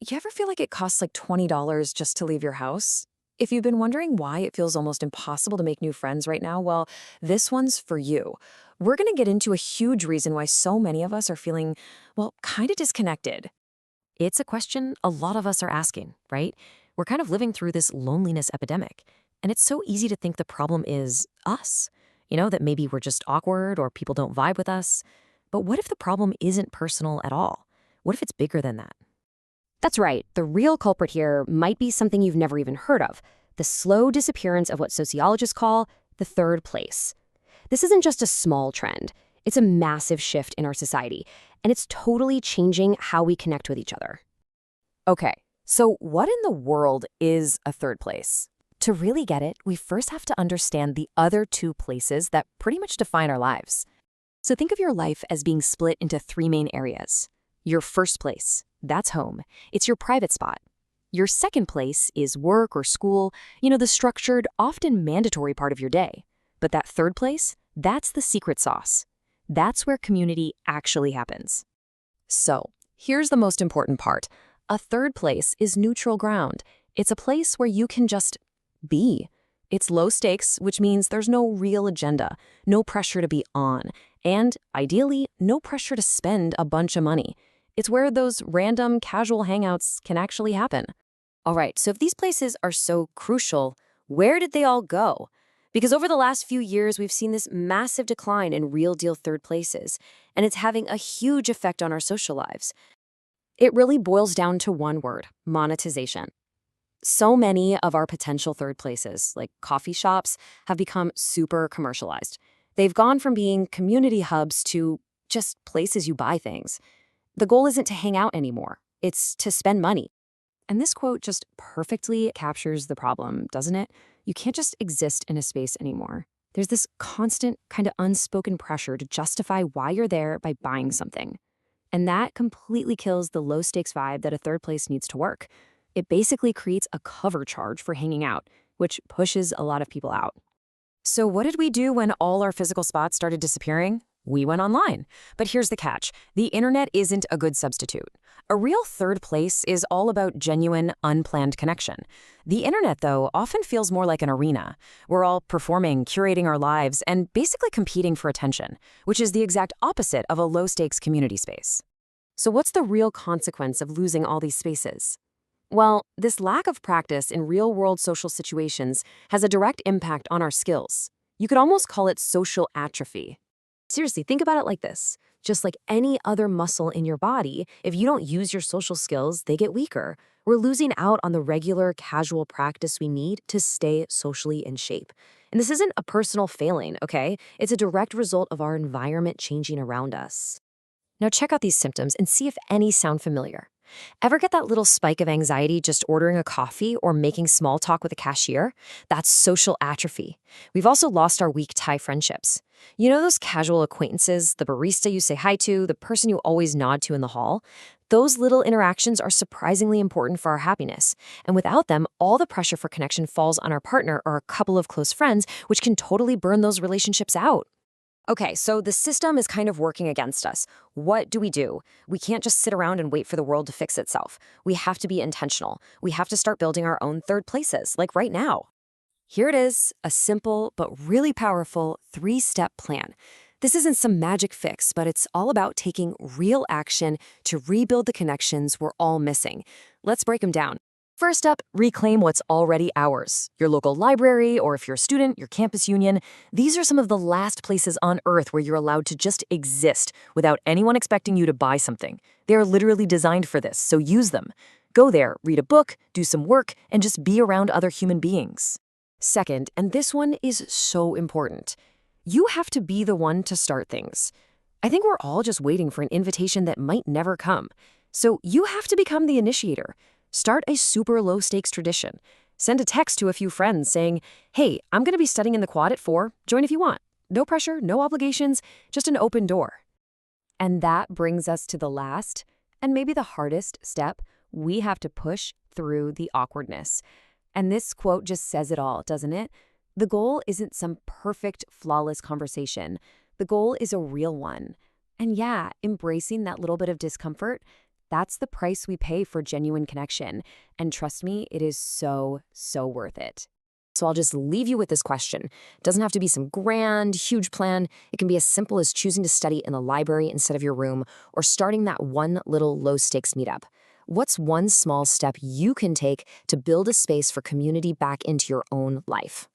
You ever feel like it costs like $20 just to leave your house? If you've been wondering why it feels almost impossible to make new friends right now, well, this one's for you. We're going to get into a huge reason why so many of us are feeling, well, kind of disconnected. It's a question a lot of us are asking, right? We're kind of living through this loneliness epidemic, and it's so easy to think the problem is us. That maybe we're just awkward or people don't vibe with us. But what if the problem isn't personal at all? What if it's bigger than that? That's right. The real culprit here might be something you've never even heard of: the slow disappearance of what sociologists call the third place. This isn't just a small trend, it's a massive shift in our society, and it's totally changing how we connect with each other. Okay, so what in the world is a third place? To really get it, we first have to understand the other two places that pretty much define our lives. So think of your life as being split into three main areas. Your first place, that's home. It's your private spot. Your second place is work or school, the structured, often mandatory part of your day. But that third place, that's the secret sauce. That's where community actually happens. So, here's the most important part. A third place is neutral ground. It's a place where you can just be. It's low stakes, which means there's no real agenda, no pressure to be on, and ideally, no pressure to spend a bunch of money. It's where those random, casual hangouts can actually happen. All right, so if these places are so crucial, where did they all go? Because over the last few years, we've seen this massive decline in real-deal third places, and it's having a huge effect on our social lives. It really boils down to one word: monetization. So many of our potential third places, like coffee shops, have become super commercialized. They've gone from being community hubs to just places you buy things. The goal isn't to hang out anymore. It's to spend money. And this quote just perfectly captures the problem, doesn't it? You can't just exist in a space anymore. There's this constant, kind of unspoken pressure to justify why you're there by buying something. And that completely kills the low-stakes vibe that a third place needs to work. It basically creates a cover charge for hanging out, which pushes a lot of people out. So what did we do when all our physical spots started disappearing? We went online. But here's the catch. The internet isn't a good substitute. A real third place is all about genuine, unplanned connection. The internet, though, often feels more like an arena. We're all performing, curating our lives, and basically competing for attention, which is the exact opposite of a low-stakes community space. So what's the real consequence of losing all these spaces? Well, this lack of practice in real-world social situations has a direct impact on our skills. You could almost call it social atrophy. Seriously, think about it like this. Just like any other muscle in your body, if you don't use your social skills, they get weaker. We're losing out on the regular, casual practice we need to stay socially in shape. And this isn't a personal failing, okay? It's a direct result of our environment changing around us. Now check out these symptoms and see if any sound familiar. Ever get that little spike of anxiety just ordering a coffee or making small talk with a cashier? That's social atrophy. We've also lost our weak tie friendships. You know those casual acquaintances, the barista you say hi to, the person you always nod to in the hall? Those little interactions are surprisingly important for our happiness. And without them, all the pressure for connection falls on our partner or a couple of close friends, which can totally burn those relationships out. Okay, so the system is kind of working against us. What do? We can't just sit around and wait for the world to fix itself. We have to be intentional. We have to start building our own third places, like right now. Here it is, a simple but really powerful 3-step plan. This isn't some magic fix, but it's all about taking real action to rebuild the connections we're all missing. Let's break them down. First up, reclaim what's already ours. Your local library, or if you're a student, your campus union. These are some of the last places on earth where you're allowed to just exist without anyone expecting you to buy something. They are literally designed for this, so use them. Go there, read a book, do some work, and just be around other human beings. Second, and this one is so important, you have to be the one to start things. I think we're all just waiting for an invitation that might never come. So you have to become the initiator. Start a super low-stakes tradition. Send a text to a few friends saying, hey, I'm going to be studying in the quad at 4. Join if you want. No pressure, no obligations, just an open door. And that brings us to the last, and maybe the hardest step. We have to push through the awkwardness. And this quote just says it all, doesn't it? The goal isn't some perfect, flawless conversation. The goal is a real one. And yeah, embracing that little bit of discomfort, That's the price we pay for genuine connection. And trust me, it is so, so worth it. So I'll just leave you with this question. It doesn't have to be some grand, huge plan. It can be as simple as choosing to study in the library instead of your room, or starting that one little low-stakes meetup. What's one small step you can take to build a space for community back into your own life?